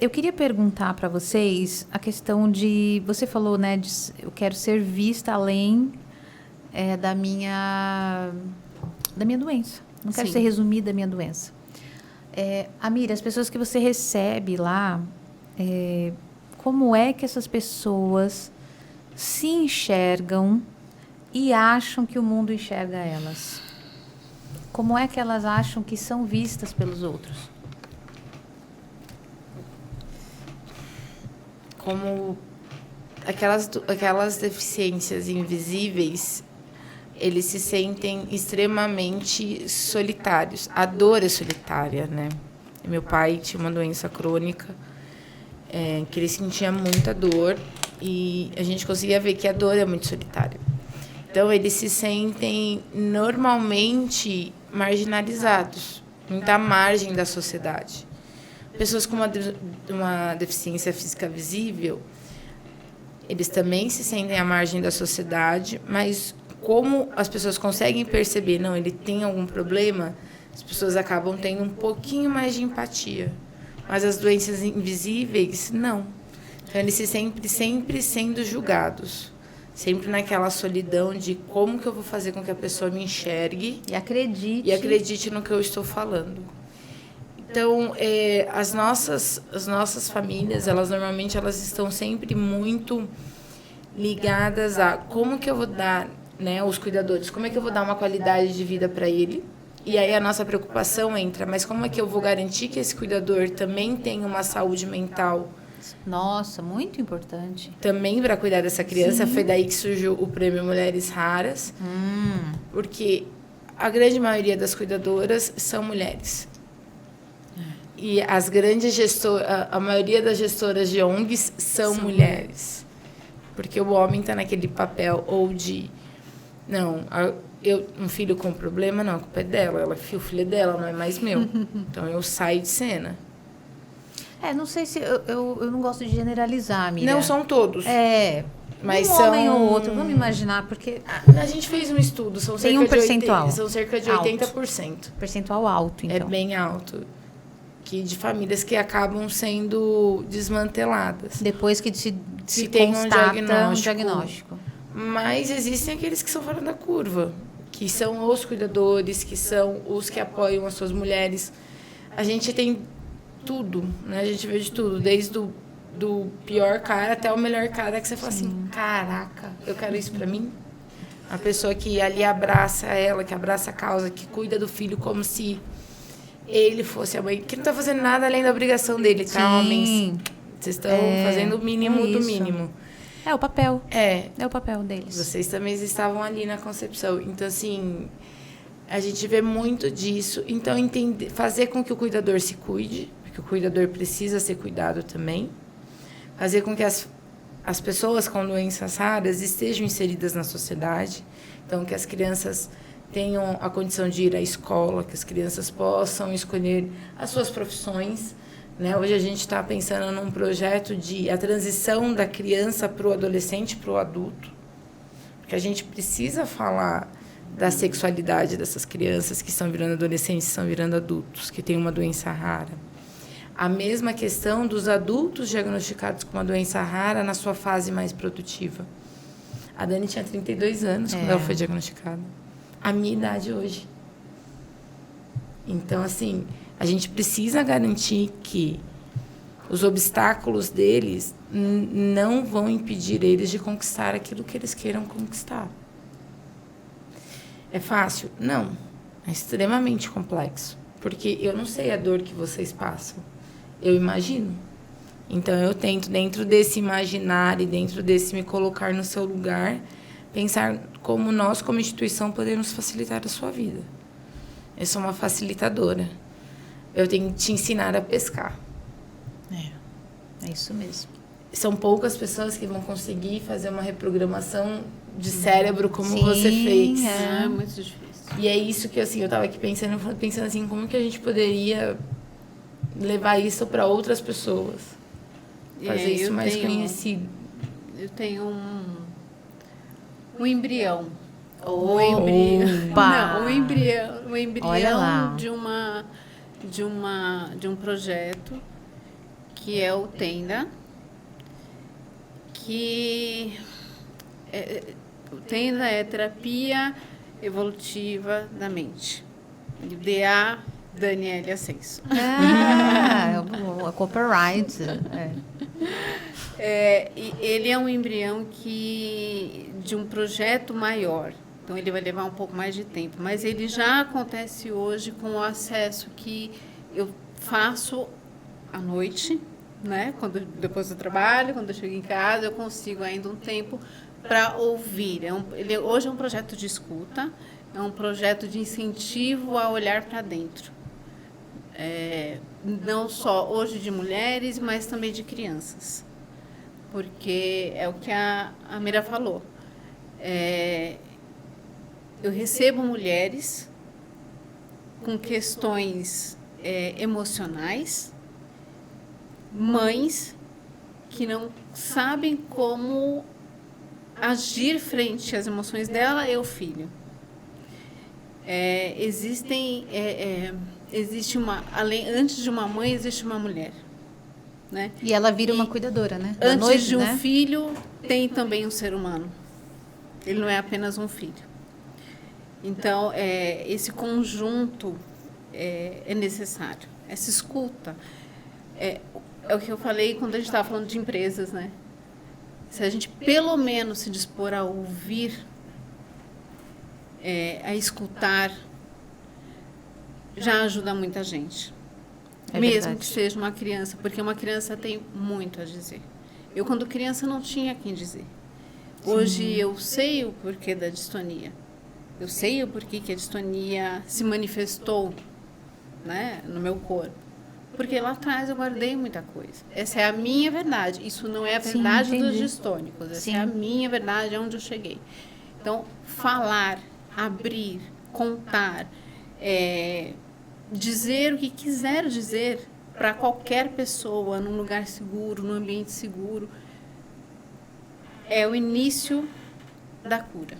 eu queria perguntar para vocês a questão de... Você falou, né, eu quero ser vista além da minha doença. Não quero ser resumida a minha doença. Amira, as pessoas que você recebe lá, como é que essas pessoas se enxergam e acham que o mundo enxerga elas? Como é que elas acham que são vistas pelos outros? Como aquelas deficiências invisíveis, eles se sentem extremamente solitários. A dor é solitária, né? Meu pai tinha uma doença crônica, que ele sentia muita dor, e a gente conseguia ver que a dor é muito solitária. Então, eles se sentem normalmente marginalizados, muita margem da sociedade. Pessoas com uma deficiência física visível, eles também se sentem à margem da sociedade, mas como as pessoas conseguem perceber, não, ele tem algum problema, as pessoas acabam tendo um pouquinho mais de empatia. Mas as doenças invisíveis, não. Então, eles se sempre sendo julgados. Sempre naquela solidão de como que eu vou fazer com que a pessoa me enxergue e acredite no que eu estou falando. Então, as nossas famílias, normalmente estão sempre muito ligadas a como que eu vou dar, né, os cuidadores, como é que eu vou dar uma qualidade de vida para ele. E aí a nossa preocupação entra, mas como é que eu vou garantir que esse cuidador também tenha uma saúde mental? Nossa, muito importante. Também para cuidar dessa criança. Sim. Foi daí que surgiu o Prêmio Mulheres Raras, porque a grande maioria das cuidadoras são mulheres. E as grandes a maioria das gestoras de ONGs são mulheres. Porque o homem está naquele papel ou de... Não, um filho com problema, não, a culpa é dela. O filho é dela, não é mais meu. Então, eu saio de cena. Não sei se... Eu não gosto de generalizar, amiga. Não são todos. Mas um homem ou outro, vamos imaginar, porque... A gente fez um estudo, são tem um percentual. São cerca de 80%. Percentual alto, então. É bem alto. De famílias que acabam sendo desmanteladas. Depois que se tem constata um diagnóstico. Mas existem aqueles que são fora da curva, que são os cuidadores, que são os que apoiam as suas mulheres. A gente tem tudo, né? A gente vê de tudo, desde do pior cara até o melhor cara, que você fala assim, caraca, eu quero isso pra mim. A pessoa que ali abraça ela, que abraça a causa, que cuida do filho como se ele fosse a mãe, que não está fazendo nada além da obrigação dele, tá, homens? Vocês estão fazendo o mínimo do mínimo. É o papel. É o papel deles. Vocês também estavam ali na concepção. Então, assim, a gente vê muito disso. Então, fazer com que o cuidador se cuide, porque o cuidador precisa ser cuidado também. Fazer com que as pessoas com doenças raras estejam inseridas na sociedade. Então, que as crianças tenham a condição de ir à escola, que as crianças possam escolher as suas profissões, né? Hoje a gente está pensando num projeto de a transição da criança para o adolescente, para o adulto, porque a gente precisa falar da sexualidade dessas crianças que estão virando adolescentes, estão virando adultos, que têm uma doença rara. A mesma questão dos adultos diagnosticados com uma doença rara na sua fase mais produtiva. A Dani tinha 32 anos quando ela foi diagnosticada. A minha idade hoje. Então, assim, a gente precisa garantir que os obstáculos deles não vão impedir eles de conquistar aquilo que eles queiram conquistar. É fácil? Não. É extremamente complexo. Porque eu não sei a dor que vocês passam. Eu imagino. Então, eu tento, dentro desse imaginar e dentro desse me colocar no seu lugar, pensar como nós, como instituição, podemos facilitar a sua vida. Eu sou uma facilitadora. Eu tenho que te ensinar a pescar. É isso mesmo. São poucas pessoas que vão conseguir fazer uma reprogramação de cérebro como você fez. É muito difícil. E é isso que assim, eu estava aqui pensando assim, como que a gente poderia levar isso para outras pessoas? Fazer isso mais conhecido. Eu tenho um embrião. Opa! Não, um embrião de um projeto que é o Tenda, que o Tenda é terapia evolutiva da mente. DA Daniele Ascenso. O copyright. E ele é um embrião de um projeto maior. Então, ele vai levar um pouco mais de tempo. Mas ele já acontece hoje com o acesso que eu faço à noite, né? Depois do trabalho, quando eu chego em casa, eu consigo ainda um tempo para ouvir. Hoje é um projeto de escuta, é um projeto de incentivo a olhar para dentro. Não só hoje de mulheres, mas também de crianças. Porque é o que a Mira falou. Eu recebo mulheres com questões emocionais, mães que não sabem como agir frente às emoções dela e o filho. Antes de uma mãe, existe uma mulher. Né? E ela vira uma cuidadora, né? Antes de um filho, tem também um ser humano. Ele não é apenas um filho. Então, esse conjunto é necessário. Essa escuta. É o que eu falei quando a gente estava falando de empresas, né? Se a gente, pelo menos, se dispor a ouvir, a escutar, já ajuda muita gente. Mesmo verdade. Que seja uma criança, porque uma criança tem muito a dizer. Eu, quando criança, não tinha quem dizer. Hoje, eu sei o porquê da distonia. Eu sei o porquê que a distonia se manifestou, né, no meu corpo. Porque lá atrás eu guardei muita coisa. Essa é a minha verdade. Isso não é a verdade dos distônicos. Essa é a minha verdade, onde eu cheguei. Então, falar, abrir, contar, dizer o que quiser dizer para qualquer pessoa, num lugar seguro, num ambiente seguro, é o início da cura.